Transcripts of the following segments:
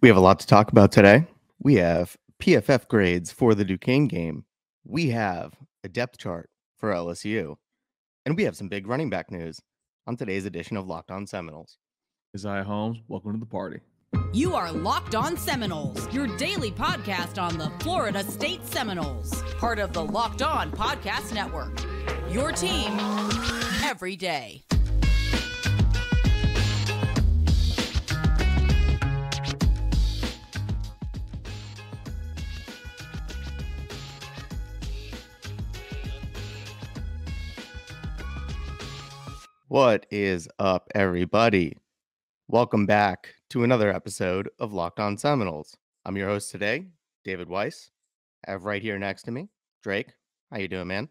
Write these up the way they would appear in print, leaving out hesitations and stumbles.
We have a lot to talk about today. We have PFF grades for the Duquesne game. We have a depth chart for LSU. And we have some big running back news on today's edition of Locked On Seminoles. Kaziah Holmes, welcome to the party. You are Locked On Seminoles, your daily podcast on the Florida State Seminoles, part of the Locked On Podcast Network. Your team every day. What is up, everybody? Welcome back to another episode of Locked On Seminoles. I'm your host today, David Weiss. I have right here next to me, Drake. How you doing, man?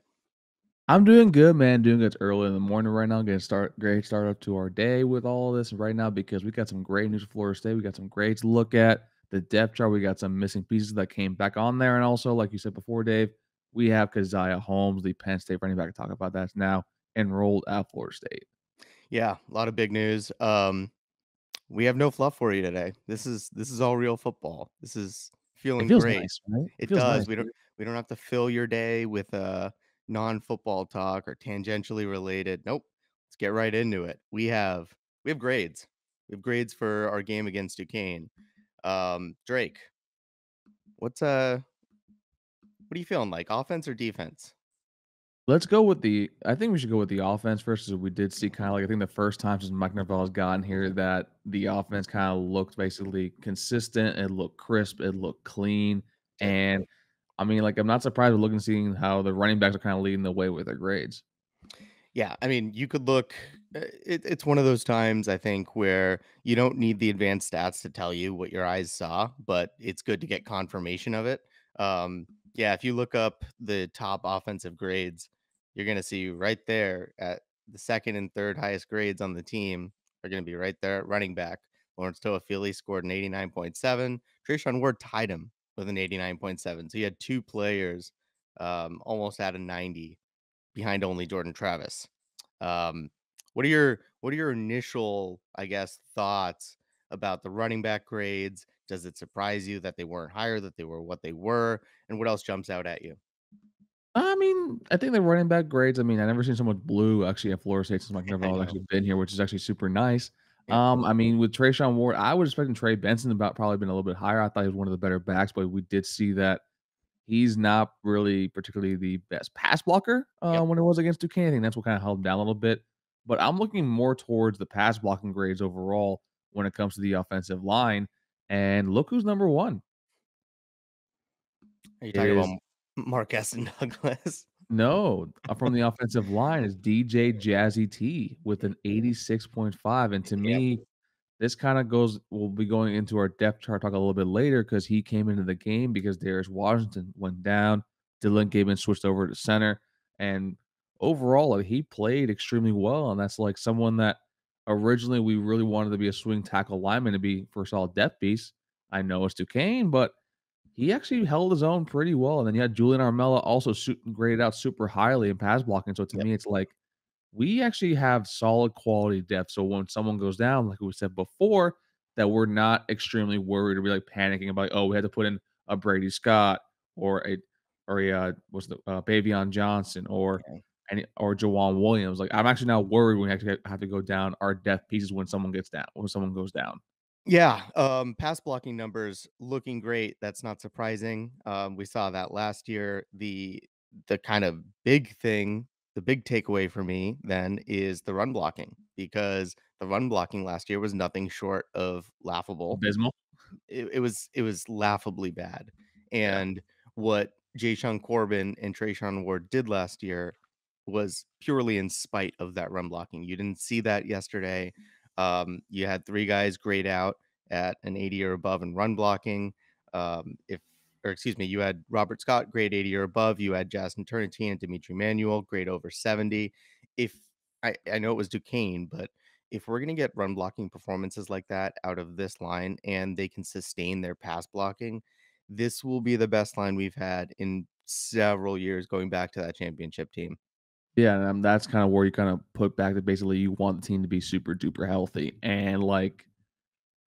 I'm doing good, man. Doing good. It's early in the morning right now. Great start up to our day with all of this right now because we got some great news for Florida State. We got some great to look at. The depth chart, we got some missing pieces that came back on there. And also, like you said before, Dave, we have Kaziah Holmes, the Penn State running back, to talk about that. Now enrolled at Florida State. Yeah, a lot of big news. We have no fluff for you today. This is all real football. This is feeling great. Nice, right? It does. Nice. We don't have to fill your day with non-football talk or tangentially related. Nope. Let's get right into it. We have grades. We have grades for our game against Duquesne. Drake, what are you feeling like? Offense or defense? Let's go with I think we should go with the offense first, because we did see kind of like, I think the first time since Mike Norvell has gotten here that the offense kind of looked basically consistent. It looked crisp. It looked clean. And I mean, like, I'm not surprised with seeing how the running backs are kind of leading the way with their grades. Yeah, I mean, you could look. It's one of those times, I think, where you don't need the advanced stats to tell you what your eyes saw, but it's good to get confirmation of it. Yeah, if you look up the top offensive grades, you're going to see right there at the second and third highest grades on the team are going to be right there at running back. Lawrence Toafili scored an 89.7. Trayshawn Ward tied him with an 89.7. So you had two players almost at a 90 behind only Jordan Travis. What are your initial, I guess, thoughts about the running back grades? Does it surprise you that they weren't higher, that they were what they were? And what else jumps out at you? I mean, I think the running back grades, I mean, I never seen so much blue actually at Florida State since Mike Norvell has actually been here, which is actually super nice. Yeah. I mean, with Trayshawn Ward, I was expecting Trey Benson about probably been a little bit higher. I thought he was one of the better backs, but we did see that he's not really particularly the best pass blocker when it was against Duquesne. I think that's what kind of held him down a little bit. But I'm looking more towards the pass blocking grades overall when it comes to the offensive line. And look who's number one. Are you talking about Marquez and Douglas? No, from the offensive line is DJ Jazzy T with an 86.5. And to me, this kind of we'll be going into our depth chart talk a little bit later, because he came into the game because Darius Washington went down. Dillan Gibbons switched over to center. And overall, like, he played extremely well. And that's like someone that originally we really wanted to be a swing tackle lineman to be for a solid depth piece. I know it's Duquesne, but he actually held his own pretty well. And then you had Julian Armella also graded out super highly in pass blocking. So to me, it's like we actually have solid quality depth. So when someone goes down, like we said before, that we're not extremely worried or be like panicking about, oh, we had to put in a Brady Scott or Bavion Johnson or Jawan Williams. Like, I'm actually not worried when we have to go down our depth pieces when someone goes down. Yeah, pass blocking numbers looking great. That's not surprising. We saw that last year. The kind of big thing, the big takeaway for me then is the run blocking, because the run blocking last year was nothing short of laughable. Abysmal. It was laughably bad. And what Jayshon Corbin and Trayshawn Ward did last year was purely in spite of that run blocking. You didn't see that yesterday. You had three guys grade out at an 80 or above in run blocking. You had Robert Scott grade 80 or above. You had Justin Turnantine and Dimitri Manuel grade over 70. I know it was Duquesne, but if we're going to get run blocking performances like that out of this line and they can sustain their pass blocking, this will be the best line we've had in several years, going back to that championship team. Yeah, and that's kind of where you kind of put back that basically you want the team to be super duper healthy. And like,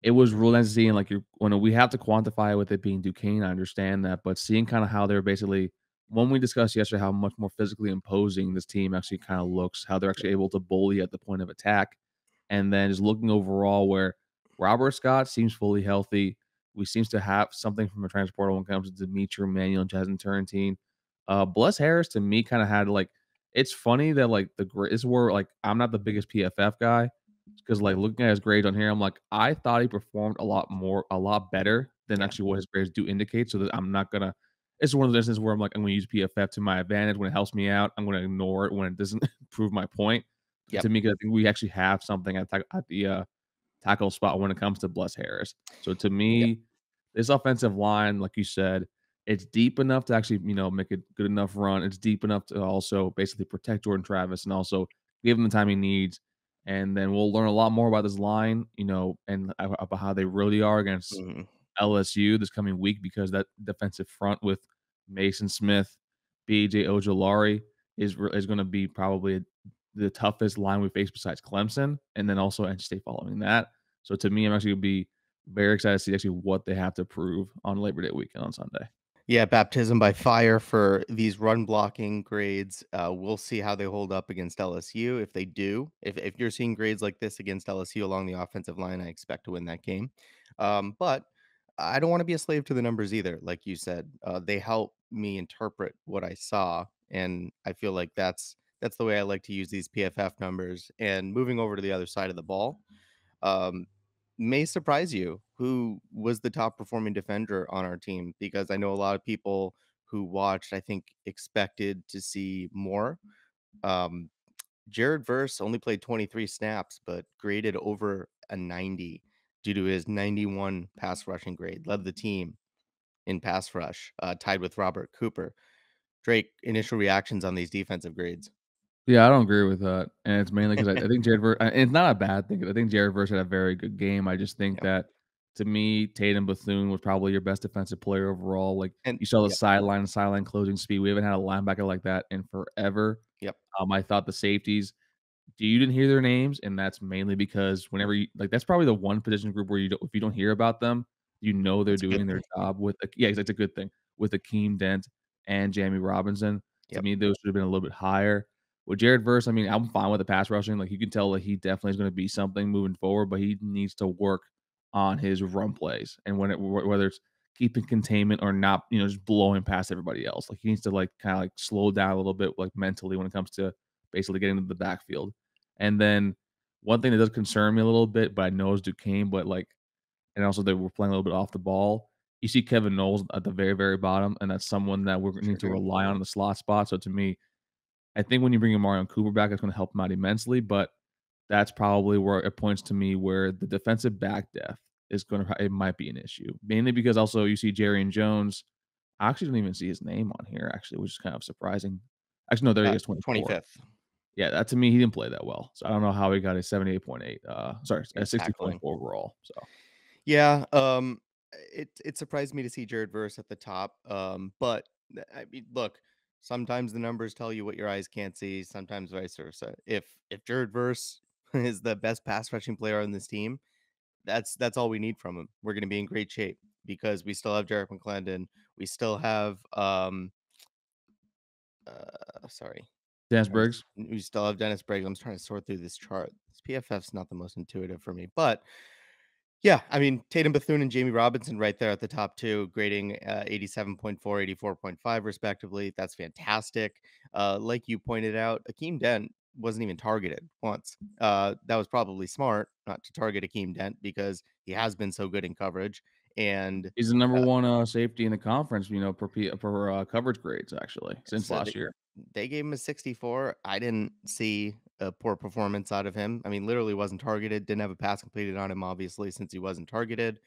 it was really nice seeing, like, when we have to quantify it with it being Duquesne, I understand that, but seeing kinda how they're basically when we discussed yesterday how much more physically imposing this team actually kinda looks, how they're actually able to bully at the point of attack, and then just looking overall where Robert Scott seems fully healthy. We seems to have something from a transporter when it comes to Demetri Manuel and Jasmine Turrentine. Bless Harris to me kinda had, like it's funny that, like, the grades were like, I'm not the biggest PFF guy, because like looking at his grades on here, I'm like, I thought he performed a lot better than Yeah. actually what his grades do indicate. So that I'm not gonna. It's one of those instances where I'm gonna use PFF to my advantage when it helps me out. I'm gonna ignore it when it doesn't prove my point. Yep. To me, 'cause I think we actually have something at the tackle spot when it comes to Bless Harris. So to Yep. me, this offensive line, like you said, it's deep enough to actually, make a good enough run. It's deep enough to also basically protect Jordan Travis and also give him the time he needs. And then we'll learn a lot more about this line, and about how they really are against Mhm. LSU this coming week because that defensive front with Mason Smith, BJ Ojolari is going to be probably the toughest line we face besides Clemson, and then also NC State following that. So to me, I'm actually gonna be very excited to see actually what they have to prove on Labor Day weekend on Sunday. Yeah, baptism by fire for these run blocking grades. We'll see how they hold up against LSU. If they do, if you're seeing grades like this against LSU along the offensive line, I expect to win that game. But I don't want to be a slave to the numbers either. Like you said, they help me interpret what I saw, and I feel like that's the way I like to use these PFF numbers. And moving over to the other side of the ball, um, may surprise you who was the top performing defender on our team because I know a lot of people who watched, I think, expected to see more. Um, Jared Verse only played 23 snaps, but graded over a 90 due to his 91 pass rushing grade, led the team in pass rush, tied with Robert Cooper. Drake, initial reactions on these defensive grades. Yeah, I don't agree with that, and it's mainly because I think Jared Verse and it's not a bad thing 'cause I think Jared Verse had a very good game. I just think Yep. that, to me, Tatum Bethune was probably your best defensive player overall. Like, And you saw the yep, sideline closing speed. We haven't had a linebacker like that in forever. yep, I thought the safeties you didn't hear their names, and that's mainly because whenever you like, that's probably the one position group where if you don't hear about them, they're that's a good doing their thing. job with yeah, it's a good thing, with Akeem Dent and Jammie Robinson. To Yep, me, those should have been a little bit higher. With Jared Verse, I mean, I'm fine with the pass rushing, like, you can tell that he definitely is gonna be something moving forward, but he needs to work on his run plays, and whether it's keeping containment or not, just blowing past everybody else. Like, he needs to, like, kinda, like, slow down a little bit, like, mentally when it comes to basically getting into the backfield. And then one thing that does concern me a little bit, but I know is Duquesne, but like, and also they were playing a little bit off the ball. You see Kevin Knowles at the very, very bottom, and that's someone that we're gonna sure need to do. rely on in the slot spot. So to me, I think when you bring Omarion Cooper back, it's gonna help him out immensely. But that's probably where it points to me where the defensive back depth is gonna it might be an issue. Mainly because also you see Jerry and Jones. I actually don't even see his name on here, actually, which is kind of surprising. Actually, no, there he is, 24. 25th Yeah, that to me, he didn't play that well. So I don't know how he got a 78.8, sorry, a in tackling. 60.4 overall, so Yeah, it surprised me to see Jared Verse at the top. But I mean, look, sometimes the numbers tell you what your eyes can't see. Sometimes vice versa. If Jared Verse is the best pass rushing player on this team, that's all we need from him. We're going to be in great shape because we still have Jarek McClendon. We still have sorry, Dennis Briggs. we still have Dennis Briggs. I'm trying to sort through this chart. This PFF's not the most intuitive for me, but yeah, I mean, Tatum Bethune and Jammie Robinson right there at the top two, grading 87.4, 84.5, respectively. That's fantastic. Like you pointed out, Akeem Dent wasn't even targeted once. That was probably smart not to target Akeem Dent because he has been so good in coverage. And He's the number one, safety in the conference, per coverage grades, actually, since so last year. they gave him a 64. I didn't see a poor performance out of him. I mean, literally wasn't targeted, didn't have a pass completed on him, obviously, since he wasn't targeted.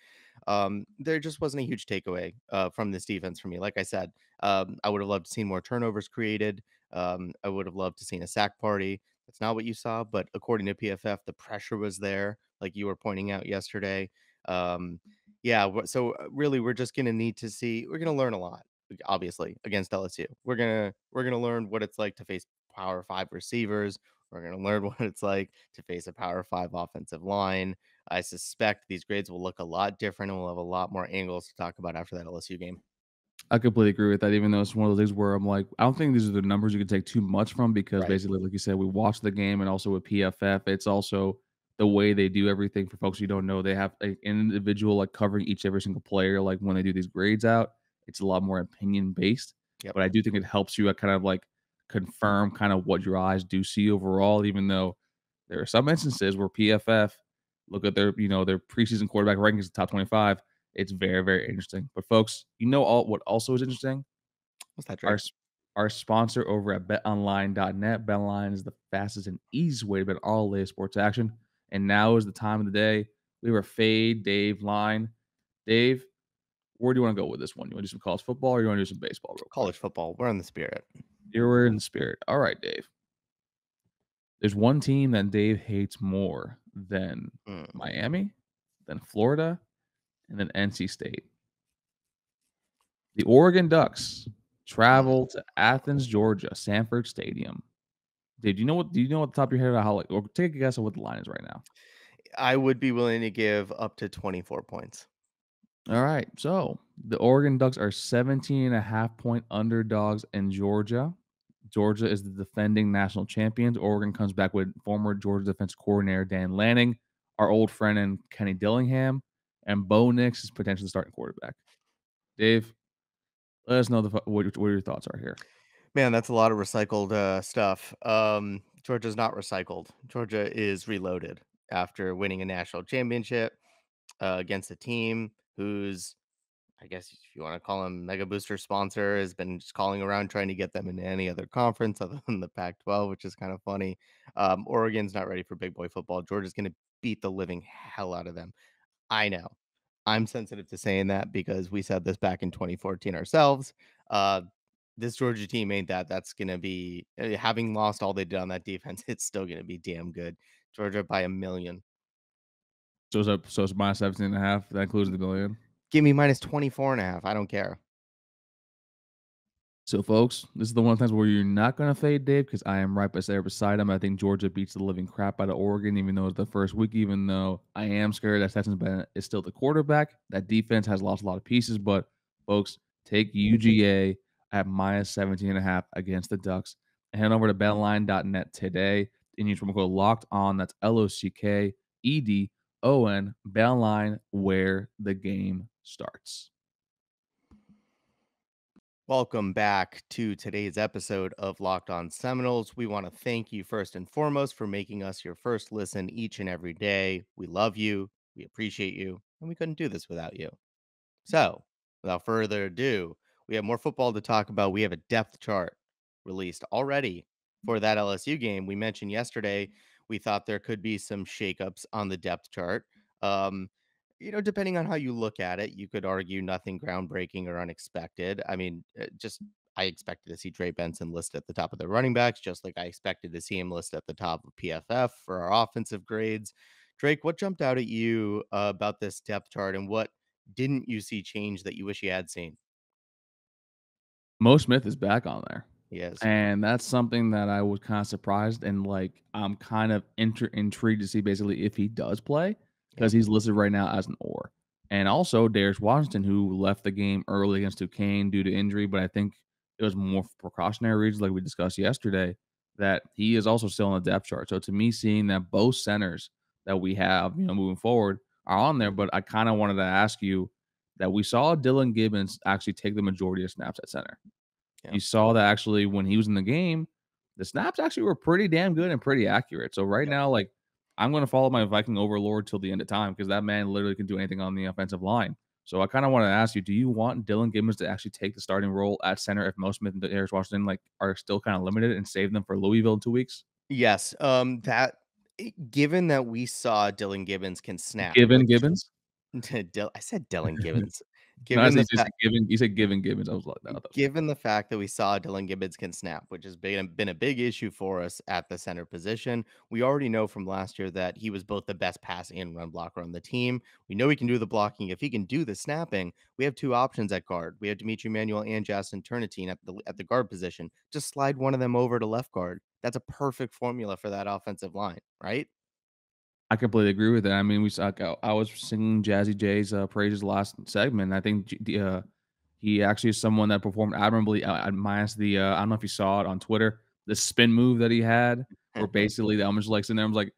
There just wasn't a huge takeaway from this defense for me. Like I said, I would have loved to see more turnovers created. I would have loved to seen a sack party. That's not what you saw, but according to PFF, the pressure was there, like you were pointing out yesterday. Um, yeah, so really, we're just gonna need to see. We're gonna learn a lot, obviously, against LSU. We're gonna learn what it's like to face Power 5 receivers. We're gonna learn what it's like to face a Power 5 offensive line. I suspect these grades will look a lot different, and we'll have a lot more angles to talk about after that LSU game. I completely agree with that, even though it's one of those things where I'm like, I don't think these are the numbers you can take too much from because Right. basically, like you said, we watched the game and also with PFF, it's also the way they do everything. For folks you don't know, they have an individual like covering every single player. Like when they do these grades out, it's a lot more opinion based. Yep. But I do think it helps you kind of like confirm kind of what your eyes do see overall, even though there are some instances where PFF look at their preseason quarterback rankings, the top 25. It's very, very interesting. But folks, what also is interesting? What's that, Our Drake? s our sponsor over at betonline.net. BetOnline is the fastest and easiest way to bet all latest sports action. And now is the time of the day. We have our Fade Dave line. Dave, where do you want to go with this one? You want to do some college football or you want to do some baseball real quick? College football. We're in the spirit. You're in the spirit. All right, Dave. There's one team that Dave hates more than Mm. Miami, than Florida, and then NC State. The Oregon Ducks travel to Athens, Georgia, Sanford Stadium. Dude, do you know at the top of your head how or take a guess at what the line is right now? I would be willing to give up to 24 points. All right. So the Oregon Ducks are 17.5-point underdogs in Georgia. Georgia is the defending national champions. Oregon comes back with former Georgia defense coordinator Dan Lanning, our old friend and Kenny Dillingham, and Bo Nix is potentially starting quarterback. Dave, let us know what your thoughts are here. Man, that's a lot of recycled stuff. Georgia's not recycled. Georgia is reloaded after winning a national championship against a team whose, I guess if you want to call him mega booster sponsor, has been just calling around trying to get them into any other conference other than the Pac-12, which is kind of funny. Oregon's not ready for big boy football. Georgia's going to beat the living hell out of them. I know. I'm sensitive to saying that because we said this back in 2014 ourselves. Uh, this Georgia team ain't that. That's going to be, having lost all they did on that defense, it's still going to be damn good. Georgia by a million. So it's minus 17.5. That includes the million. Give me minus 24.5. I don't care. So, folks, this is the one of the times where you're not going to fade Dave because I am right there beside him. I think Georgia beats the living crap out of Oregon, even though it's the first week, even though I am scared that Stetson Bennett is still the quarterback. That defense has lost a lot of pieces, but, folks, take UGA at minus 17.5 against the Ducks. And head over to betline.net today and use promo code Locked On. That's LOCKEDON. Betline, where the game starts. Welcome back to today's episode of Locked On Seminoles. We want to thank you first and foremost for making us your first listen each and every day. We love you, we appreciate you, and we couldn't do this without you. So, without further ado, we have more football to talk about. We have a depth chart released already for that LSU game. We mentioned yesterday we thought there could be some shakeups on the depth chart. Um, depending on how you look at it, you could argue nothing groundbreaking or unexpected. I mean, I expected to see Trey Benson listed at the top of the running backs, just like I expected to see him listed at the top of PFF for our offensive grades. Drake, what jumped out at you about this depth chart, and what didn't you see change that you wish you had seen? Mo Smith is back on there. He is. And that's something that I was kind of surprised and like I'm kind of intrigued to see basically if he does play because he's listed right now as an or. And also Darius Washington, who left the game early against Duquesne due to injury, but I think it was more for precautionary reasons, like we discussed yesterday, that he is also still on the depth chart. So to me, seeing that both centers that we have, moving forward are on there, but I kind of wanted to ask you that we saw Dillan Gibbons actually take the majority of snaps at center. Yeah. You saw that actually when he was in the game, the snaps actually were pretty damn good and pretty accurate. So right now, like I'm going to follow my Viking overlord till the end of time because that man literally can do anything on the offensive line. So I kind of want to ask you, do you want Dillan Gibbons to actually take the starting role at center if Mo Smith and Darius Washington are still kind of limited and save them for Louisville in 2 weeks? Yes. Given that we saw Dillan Gibbons can snap, Gibbons? I said Dillan Gibbons. No, I Given said, the fact, you said Gibbons. I was like, no, given the fact that we saw Dillan Gibbons can snap, which has been a big issue for us at the center position, we already know from last year that he was both the best pass and run blocker on the team. We know he can do the blocking. If he can do the snapping, we have two options at guard. We have Dimitri Manuel and Justin Turnitine at the guard position. Just slide one of them over to left guard. That's a perfect formula for that offensive line, right? I completely agree with that. I mean, I was singing Jazzy J's praises last segment. I think he actually is someone that performed admirably. Minus the I don't know if you saw it on Twitter, the spin move that he had, where basically I'm just like sitting there, I'm like,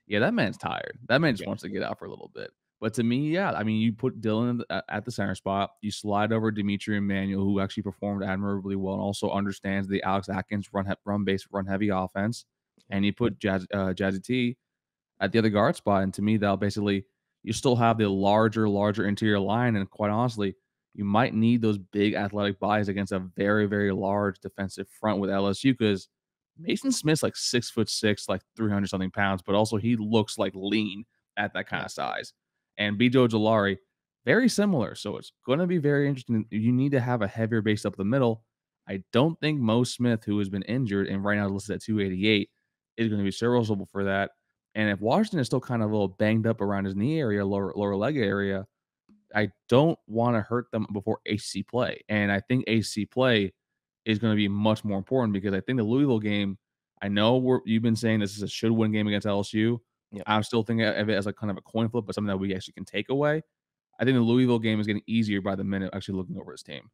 yeah, that man's tired. That man just Yeah. wants to get out for a little bit. But to me, yeah, I mean, you put Dillan at the center spot, you slide over Dimitri Emmanuel, who actually performed admirably well and also understands the Alex Atkins run based, run heavy offense, and you put Jazzy T at the other guard spot. And to me, that'll basically you still have the larger interior line. And quite honestly, you might need those big athletic bodies against a very, very large defensive front with LSU because Mason Smith's like 6'6", like 300 something pounds, but also he looks like lean at that kind Yeah. of size. And Bijo Jalari, very similar. So it's going to be very interesting. You need to have a heavier base up the middle. I don't think Mo Smith, who has been injured and right now listed at 288, is going to be serviceable for that. And if Washington is still kind of a little banged up around his knee area, lower leg area, I don't want to hurt them before AC play. And I think AC play is going to be much more important because I think the Louisville game, I know you've been saying this is a should win game against LSU. Yeah. I'm still thinking of it as a kind of a coin flip, but something that we actually can take away. I think the Louisville game is getting easier by the minute actually looking over his team.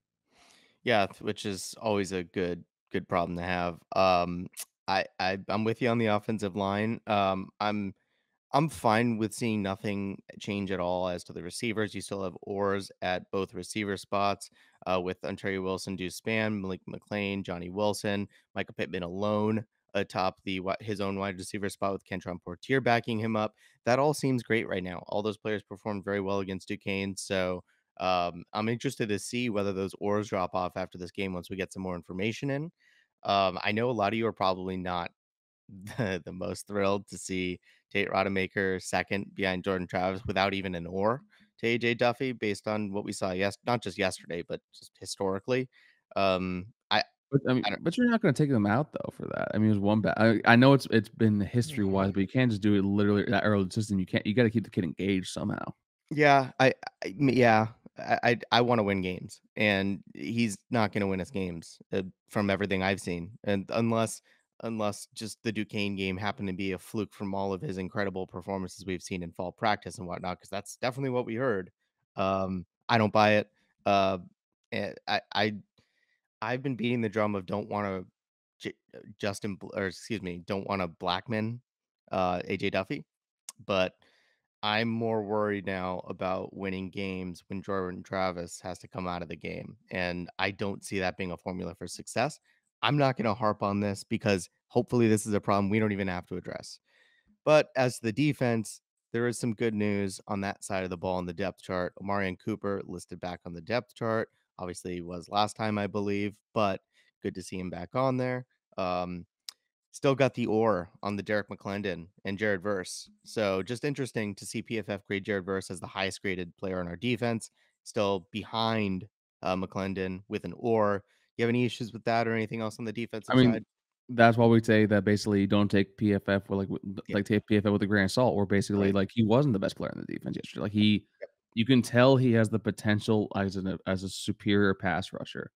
Yeah, which is always a good problem to have. I'm with you on the offensive line. I'm fine with seeing nothing change at all as to the receivers. You still have oars at both receiver spots with Ontario Wilson, Deuce Spann, Malik McLean, Johnny Wilson, Michael Pittman alone atop his own wide receiver spot with Kentron Portier backing him up. That all seems great right now. All those players performed very well against Duquesne. So I'm interested to see whether those oars drop off after this game once we get some more information in. I know a lot of you are probably not the most thrilled to see Tate Rodemaker second behind Jordan Travis without even an oar to AJ Duffy based on what we saw not just yesterday, but just historically. Um, I, But I mean, I don't, but you're not going to take them out though for that. I mean, it was one bad. I know it's been history wise, but you can't just do it literally that early in the system. You got to keep the kid engaged somehow. yeah, yeah, I want to win games, and he's not going to win us games from everything I've seen, and unless just the Duquesne game happened to be a fluke from all of his incredible performances we've seen in fall practice and whatnot, because that's definitely what we heard. I don't buy it. Uh, and I've been beating the drum of don't want to or excuse me, don't want to Blackman AJ Duffy, but I'm more worried now about winning games when Jordan Travis has to come out of the game. And I don't see that being a formula for success. I'm not going to harp on this because hopefully this is a problem we don't even have to address. But as the defense, there is some good news on that side of the ball in the depth chart. Omarion Cooper listed back on the depth chart. Obviously, he was last time, I believe, but good to see him back on there. Still got the or on the Derek McClendon and Jared Verse. So just interesting to see PFF grade Jared Verse as the highest graded player on our defense, still behind McClendon with an or. You have any issues with that or anything else on the I defensive mean, side? that's why we say that basically you don't take PFF Yeah, like take PFF with a grain of salt. Or basically right. like he wasn't the best player in the defense yesterday. Like Yep. you can tell he has the potential as a superior pass rusher,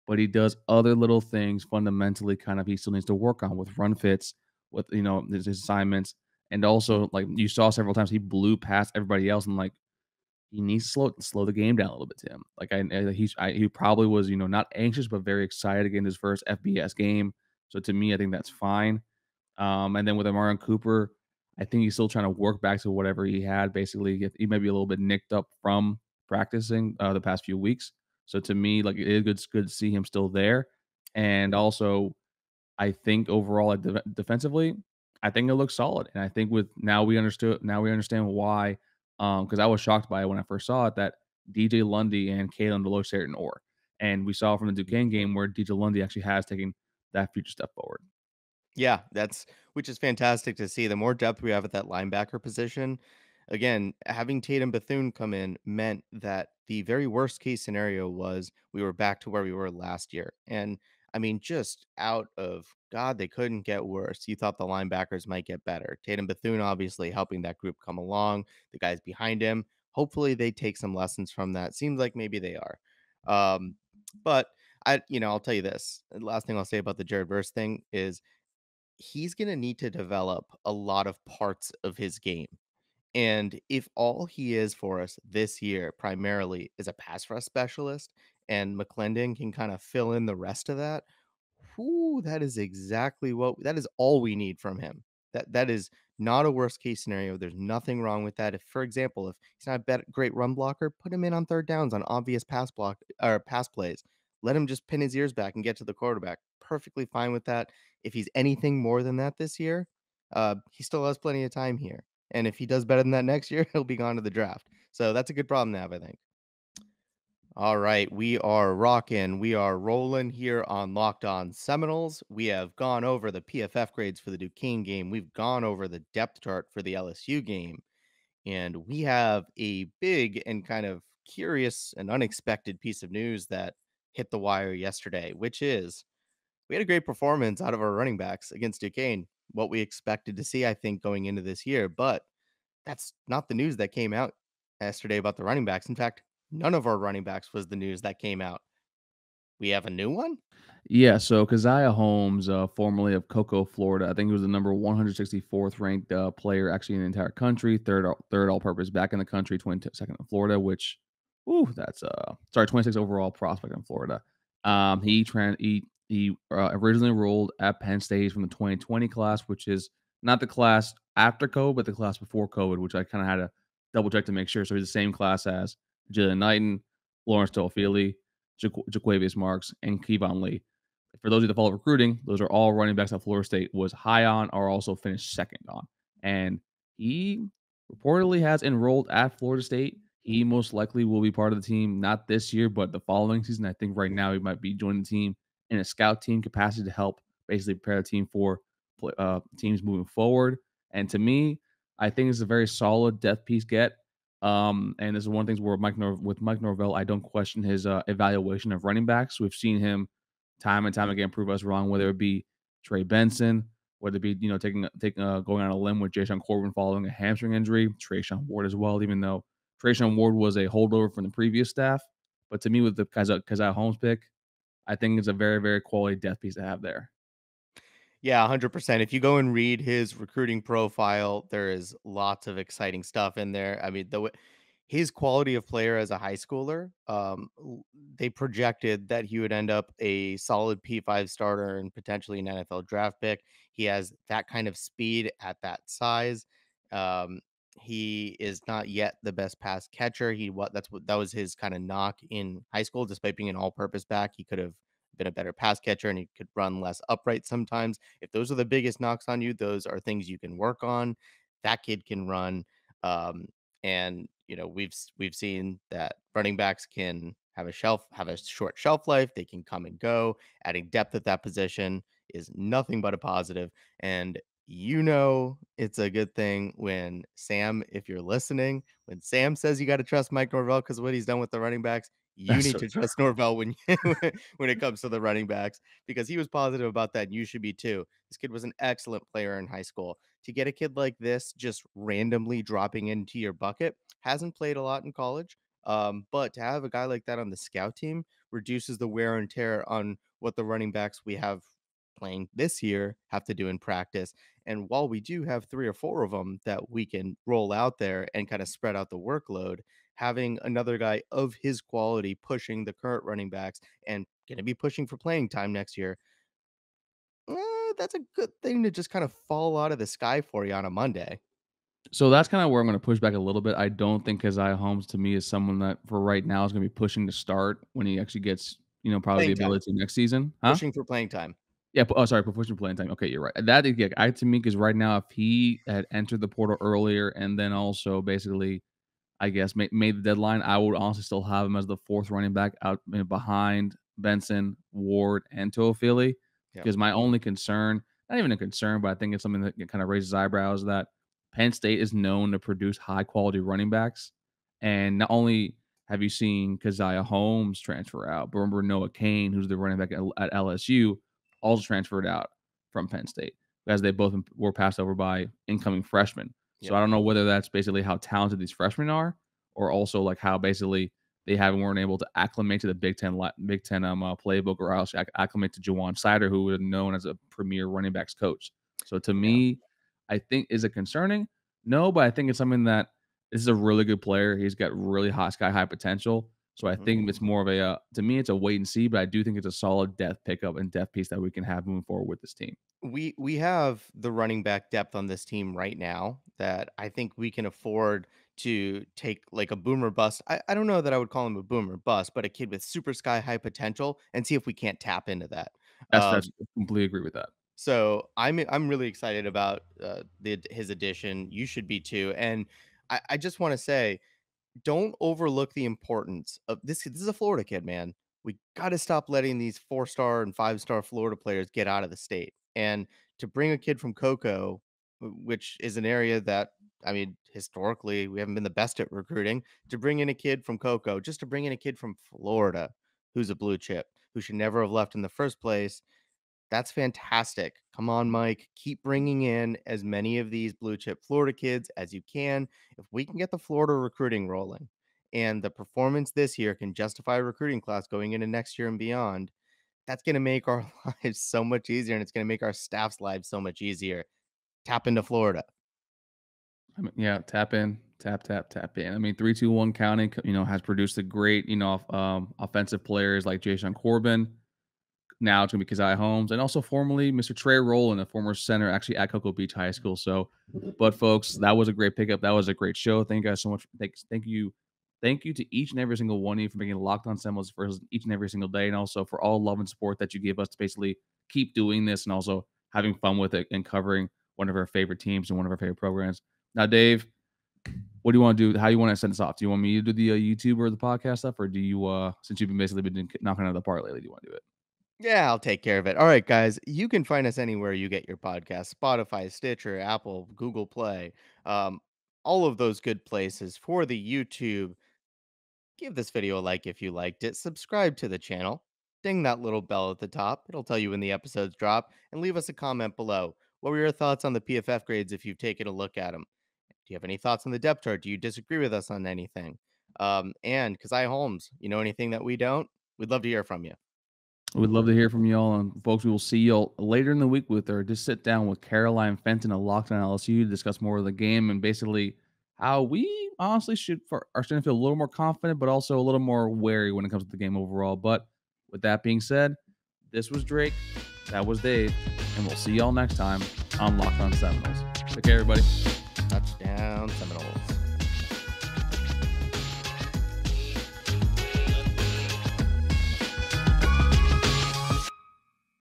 but he does other little things fundamentally. Kind of he still needs to work on with run fits, with his assignments, and also like you saw several times he blew past everybody else, and like he needs to slow the game down a little bit to him. Like he probably was, not anxious but very excited to get his first FBS game. So to me, I think that's fine. And then with Omarion Cooper, I think he's still trying to work back to whatever he had. Basically, he may be a little bit nicked up from practicing the past few weeks. So to me, like it is good to see him still there. And also, I think overall, like defensively, I think it looks solid, and I think with now we understand why. Because I was shocked by it when I first saw it that DJ Lundy and Kalen Deloach shared an or, and we saw from the Duquesne game where DJ Lundy actually has taken that future step forward. Yeah, which is fantastic to see. The more depth we have at that linebacker position, again, having Tatum Bethune come in meant that the very worst case scenario was we were back to where we were last year. And I mean, just out of God, they couldn't get worse. You thought the linebackers might get better. Tatum Bethune obviously helping that group come along. The guys behind him, hopefully they take some lessons from that. Seems like maybe they are. But I'll tell you this. The last thing I'll say about the Jared Verse thing is he's going to need to develop a lot of parts of his game. And if all he is for us this year primarily is a pass rush specialist and McClendon can kind of fill in the rest of that, whoo, that is exactly that is all we need from him. That is not a worst case scenario. There's nothing wrong with that. If, for example, if he's not a great run blocker, put him in on third downs on obvious pass block or pass plays. Let him just pin his ears back and get to the quarterback. Perfectly fine with that. If he's anything more than that this year, he still has plenty of time here. And if he does better than that next year, he'll be gone to the draft. So that's a good problem to have, I think. All right, we are rocking. We are rolling here on Locked On Seminoles. We have gone over the PFF grades for the Duquesne game. We've gone over the depth chart for the LSU game. And we have a big and kind of curious and unexpected piece of news that hit the wire yesterday, which is we had a great performance out of our running backs against Duquesne. What we expected to see, I think, going into this year. But that's not the news that came out yesterday about the running backs. In fact, none of our running backs was the news that came out. We have a new one? Yeah, so Kaziah Holmes, formerly of Cocoa, Florida, I think he was the number 164th ranked player actually in the entire country, third all-purpose back in the country, 22nd in Florida, which, ooh, that's 26 overall prospect in Florida. He originally enrolled at Penn State from the 2020 class, which is not the class after COVID, but the class before COVID, which I kind of had to double check to make sure. So he's the same class as Jalen Knighton, Lawrence Toafili, Jaquavius Marks, and Kevon Lee. For those of you that follow recruiting, those are all running backs that Florida State was high on or also finished second on. And he reportedly has enrolled at Florida State. He most likely will be part of the team, not this year, but the following season. I think right now he might be joining the team in a scout team capacity to help basically prepare the team for teams moving forward. And to me, I think it's a very solid depth piece get. And this is one of the things where with Mike Norvell, I don't question his evaluation of running backs. We've seen him time and time again prove us wrong, whether it be Trey Benson, whether it be taking going on a limb with Jayshon Corbin following a hamstring injury, Trayshawn Ward as well, even though Trayshawn Ward was a holdover from the previous staff. But to me, with the Kaziah Holmes pick, I think it's a very, very quality depth piece to have there. Yeah, 100%. If you go and read his recruiting profile, there is lots of exciting stuff in there. I mean, his quality of player as a high schooler, they projected that he would end up a solid P5 starter and potentially an NFL draft pick. He has that kind of speed at that size. Um, he is not yet the best pass catcher. That was his kind of knock in high school. Despite being an all-purpose back, he could have been a better pass catcher and he could run less upright sometimes. If those are the biggest knocks on you, those are things you can work on. That kid can run. And we've seen that running backs can have a short shelf life. They can come and go. Adding depth at that position is nothing but a positive. And it's a good thing when Sam, if you're listening, when Sam says you got to trust Mike Norvell because of what he's done with the running backs, you That's need so to true. trust Norvell when when it comes to the running backs because he was positive about that. And you should be too. This kid was an excellent player in high school. To get a kid like this just randomly dropping into your bucket, hasn't played a lot in college. But to have a guy like that on the scout team reduces the wear and tear on what the running backs we have playing this year have to do in practice. And while we do have 3 or 4 of them that we can roll out there and kind of spread out the workload, having another guy of his quality pushing the current running backs and going to be pushing for playing time next year, that's a good thing to just kind of fall out of the sky for you on a Monday. So that's kind of where I'm going to push back a little bit. I don't think Kaziah Holmes to me is someone that for right now is going to be pushing to start when he actually gets, probably the Playing time. ability to next season. Huh? Pushing for playing time. Yeah. Sorry, pushing playing time. Okay, you're right. That is, yeah, to me, because right now, if he had entered the portal earlier and then also basically, I guess, made the deadline, I would honestly still have him as the fourth running back out behind Benson, Ward, and Toafili. Yep. Because my only concern, not even a concern, but I think it's something that kind of raises eyebrows that Penn State is known to produce high quality running backs. And not only have you seen Kaziah Holmes transfer out, but remember Noah Kane, who's the running back at LSU, also transferred out from Penn State as they both were passed over by incoming freshmen. So I don't know whether that's basically how talented these freshmen are, or also like how basically they weren't able to acclimate to the Big Ten playbook, or else acclimate to Juwan Sider, who was known as a premier running backs coach. So to me, I think is it concerning? No, but I think it's something that this is a really good player. He's got really sky high potential. So I think it's more of a to me, it's a wait and see, but I do think it's a solid depth pickup and depth piece that we can have moving forward with this team. We have the running back depth on this team right now that I think we can afford to take like a boomer bust. I don't know that I would call him a boomer bust, but a kid with super sky high potential and see if we can't tap into that. That's completely agree with that. So I'm really excited about his addition. You should be too. And I just want to say, don't overlook the importance of this. This is a Florida kid, man. We got to stop letting these 4-star and 5-star Florida players get out of the state. And to bring a kid from Cocoa, which is an area that, I mean, historically, we haven't been the best at recruiting, to bring in a kid from Cocoa, just to bring in a kid from Florida who's a blue chip, who should never have left in the first place. That's fantastic. Come on, Mike. Keep bringing in as many of these blue chip Florida kids as you can. If we can get the Florida recruiting rolling and the performance this year can justify a recruiting class going into next year and beyond, that's going to make our lives so much easier and it's going to make our staff's lives so much easier. Tap into Florida. I mean, yeah, tap in, tap in. I mean, 3-2-1 counting, has produced a great, offensive players like Jason Corbin. Now it's going to be Kaziah Holmes, and also formerly Mr. Trey Rowland, a former center, actually at Cocoa Beach High School. So, but folks, that was a great pickup. That was a great show. Thank you guys so much. Thank you to each and every single one of you for making Locked On Seminoles for each and every single day, and also for all love and support that you give us to basically keep doing this and also having fun with it and covering one of our favorite teams and one of our favorite programs. Now, Dave, what do you want to do? How do you want to send this off? Do you want me to do the YouTube or the podcast stuff, or do you, since you've basically been knocking out of the park lately, do you want to do it? Yeah, I'll take care of it. All right, guys. You can find us anywhere you get your podcast: Spotify, Stitcher, Apple, Google Play, all of those good places. For the YouTube, give this video a like if you liked it. Subscribe to the channel. Ding that little bell at the top. It'll tell you when the episodes drop. And leave us a comment below. What were your thoughts on the PFF grades if you've taken a look at them? Do you have any thoughts on the depth chart? Do you disagree with us on anything? And Kaziah Holmes, you know anything that we don't? We'd love to hear from you. We'd love to hear from y'all, and folks, we will see y'all later in the week with her. Just sit down with Caroline Fenton of Locked On LSU to discuss more of the game and basically how we honestly are starting to feel a little more confident, but also a little more wary when it comes to the game overall. But with that being said, this was Drake, that was Dave, and we'll see y'all next time on Locked On Seminoles. Take care, everybody. Touchdown, Seminoles.